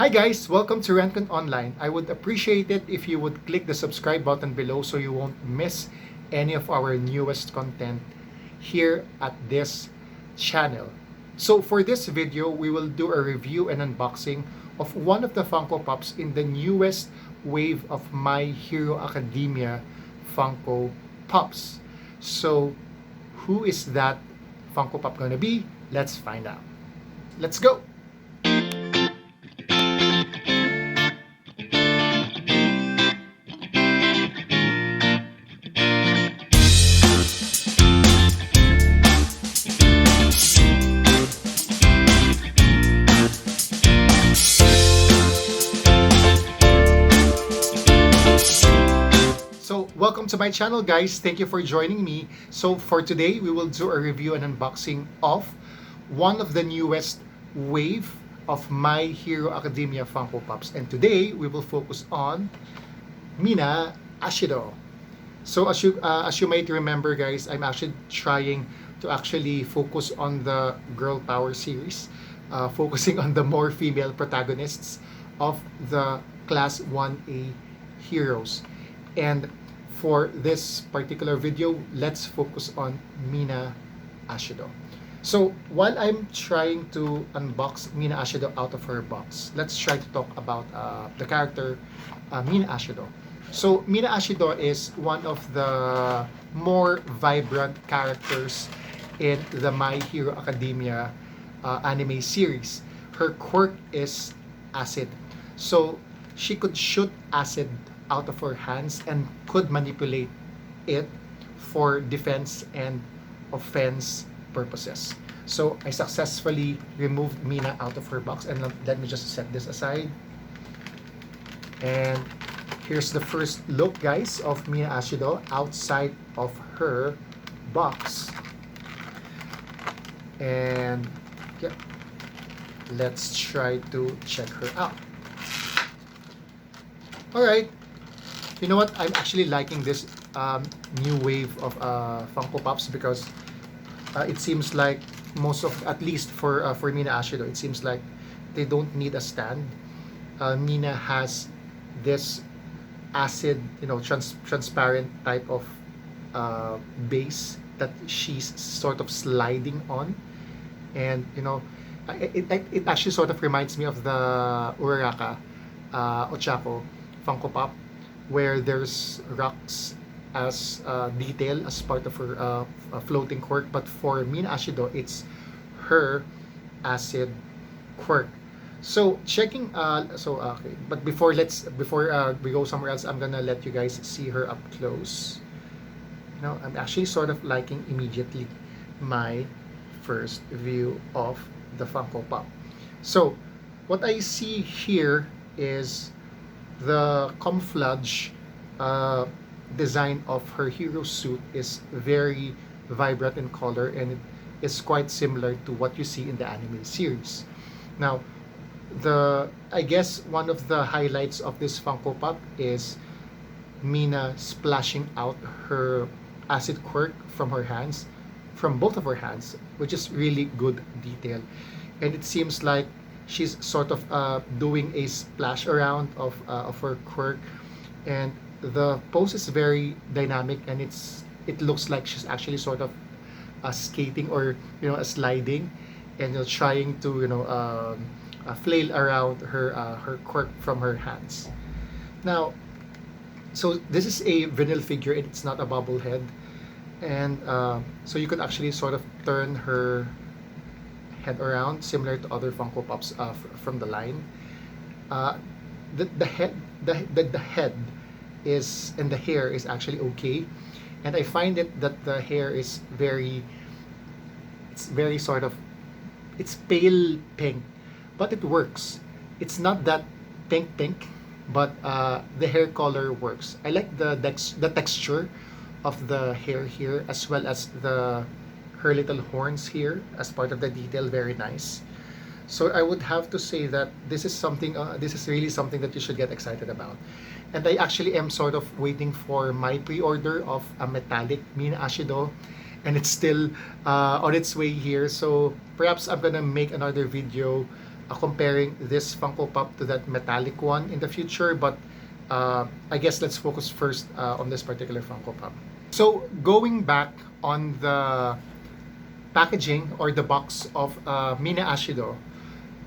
Hi guys, welcome to Ren-kun Online. I would appreciate it if you would click the subscribe button below so you won't miss any of our newest content here at this channel. So for this video, we will do a review and unboxing of one of the Funko Pops in the newest wave of My Hero Academia Funko Pops. So who is that Funko Pop gonna be? Let's find out. Let's go! So welcome to my channel guys, thank you for joining me. So for today, we will do a review and unboxing of one of the newest wave of My Hero Academia Funko Pops. And today, we will focus on Mina Ashido. So as you might remember guys, I'm actually trying to actually focus on the Girl Power series, focusing on the more female protagonists of the Class 1A heroes. And for this particular video, let's focus on Mina Ashido. So while I'm trying to unbox Mina Ashido out of her box, let's try to talk about the character Mina Ashido. So Mina Ashido is one of the more vibrant characters in the My Hero Academia anime series. Her quirk is acid. So she could shoot acid out of her hands and could manipulate it for defense and offense purposes. So I successfully removed Mina out of her box, and let me just set this aside. And here's the first look guys of Mina Ashido outside of her box. And yeah, let's try to check her out. Alright, you know what? I'm actually liking this new wave of Funko Pops because it seems like most of, at least for Mina Ashido, it seems like they don't need a stand. Mina has this acid, transparent type of base that she's sort of sliding on, and it actually sort of reminds me of the Uraraka Ochako Funko Pop, where there's rocks as detail as part of her floating quirk. But for Mina Ashido, it's her acid quirk. So checking, okay. But before we go somewhere else, I'm gonna let you guys see her up close. I'm actually sort of liking immediately my first view of the Funko Pop. So what I see here is the camouflage design of her hero suit is very vibrant in color, and it is quite similar to what you see in the anime series. Now, I guess one of the highlights of this Funko Pop is Mina splashing out her acid quirk from her hands, from both of her hands, which is really good detail. And it seems like she's sort of doing a splash around of her quirk, and the pose is very dynamic, and it looks like she's actually sort of skating, or sliding, and trying to flail around her quirk from her hands. Now, so this is a vinyl figure, and it's not a bobblehead, and so you could actually sort of turn her head around, similar to other Funko Pops from the line. The head is, and the hair is actually okay, and I find it that the hair is it's very sort of, it's pale pink, but it works. It's not that pink, but the hair color works. I like the texture of the hair here, as well as her little horns here as part of the detail. Very nice. So I would have to say that this is something, this is really something that you should get excited about. And I actually am sort of waiting for my pre-order of a metallic Mina Ashido, and it's still on its way here. So perhaps I'm gonna make another video comparing this Funko Pop to that metallic one in the future, but I guess let's focus first on this particular Funko Pop. So going back on the packaging or the box of Mina Ashido,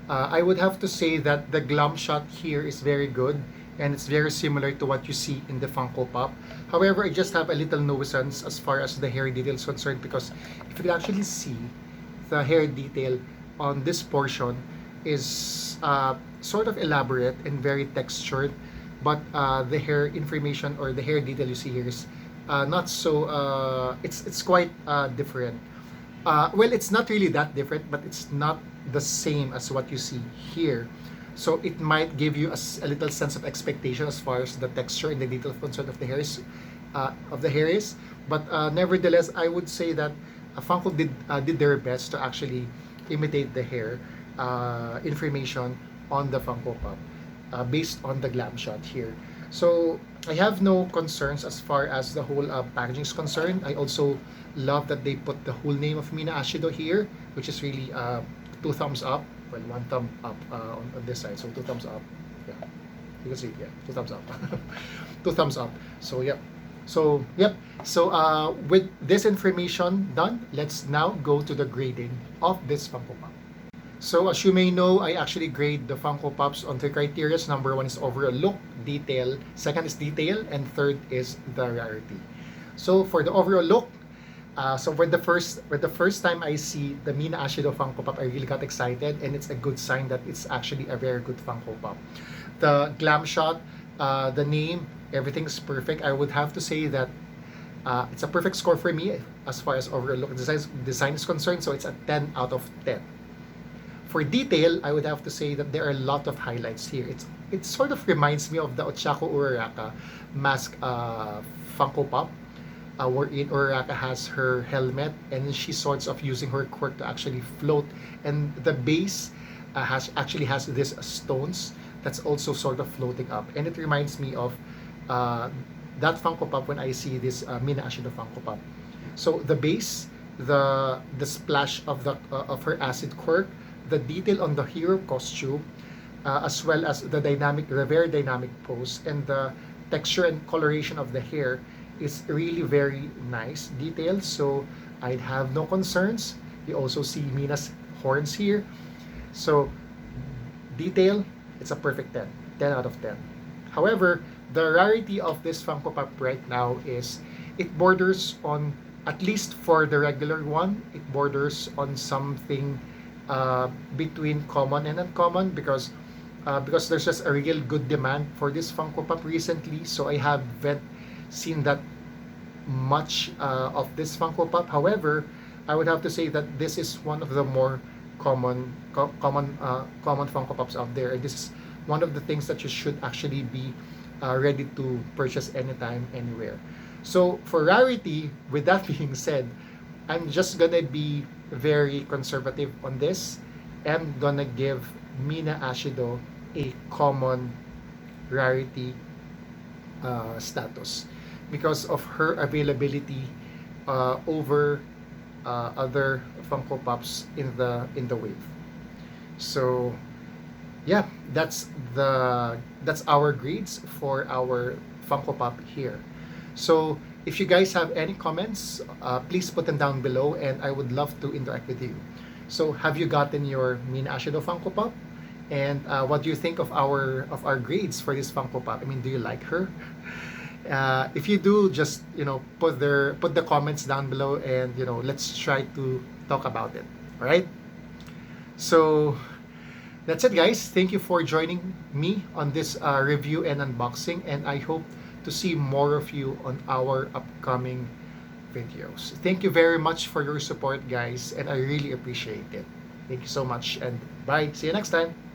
I would have to say that the glam shot here is very good, and it's very similar to what you see in the Funko Pop. However, I just have a little nuisance as far as the hair detail is concerned, because if you can actually see the hair detail on this portion is sort of elaborate and very textured, but the hair information or the hair detail you see here is not so, it's quite different. Well, it's not really that different, but it's not the same as what you see here. So it might give you a little sense of expectation as far as the texture and the detail concern of the hairs, But nevertheless, I would say that Funko did their best to actually imitate the hair information on the Funko Pop based on the glam shot here. So I have no concerns as far as the whole packaging is concerned. I also love that they put the whole name of Mina Ashido here, which is really two thumbs up. Well, one thumb up on this side, so two thumbs up. Yeah, you can see, yeah, two thumbs up. Two thumbs up. So yep. So with this information done, let's now go to the grading of this Funko Pop. So as you may know, I actually grade the Funko Pops on three criteria. Number one is overall look, detail. Second is detail, and third is the rarity. So for the overall look, so when the first time I see the Mina Ashido Funko Pop, I really got excited, and it's a good sign that it's actually a very good Funko Pop. The glam shot, the name, everything's perfect. I would have to say that it's a perfect score for me as far as overall look design is concerned. So it's a 10 out of 10. For detail, I would have to say that there are a lot of highlights here. It sort of reminds me of the Ochako Uraraka mask Funko Pop, wherein Uraraka has her helmet and she's sort of using her quirk to actually float, and the base has this stones that's also sort of floating up, and it reminds me of that Funko Pop when I see this Mina Ashido Funko Pop. So the base, the splash of her acid quirk, the detail on the hero costume, as well as the very dynamic pose, and the texture and coloration of the hair is really very nice detail. So I'd have no concerns. You also see Mina's horns here. So detail, it's a perfect 10. 10 out of 10. However, the rarity of this Funko Pop right now is it borders on, at least for the regular one, it borders on something between common and uncommon, because there's just a real good demand for this Funko Pop recently. So I haven't seen that much of this Funko Pop. However, I would have to say that this is one of the more common Funko Pops out there, and this is one of the things that you should actually be ready to purchase anytime, anywhere. So for rarity, with that being said, I'm just gonna be very conservative on this. I'm gonna give Mina Ashido a common rarity status because of her availability over other Funko Pops in the wave. So yeah, that's our grades for our Funko Pop here. So if you guys have any comments, please put them down below, and I would love to interact with you. So have you gotten your Mina Ashido Funko Pop? And what do you think of our grades for this Funko Pop? I mean, do you like her? If you do, just put the comments down below, and let's try to talk about it. All right. So that's it, guys. Thank you for joining me on this review and unboxing, and I hope to see more of you on our upcoming videos. Thank you very much for your support, guys, and I really appreciate it. Thank you so much, and bye. See you next time.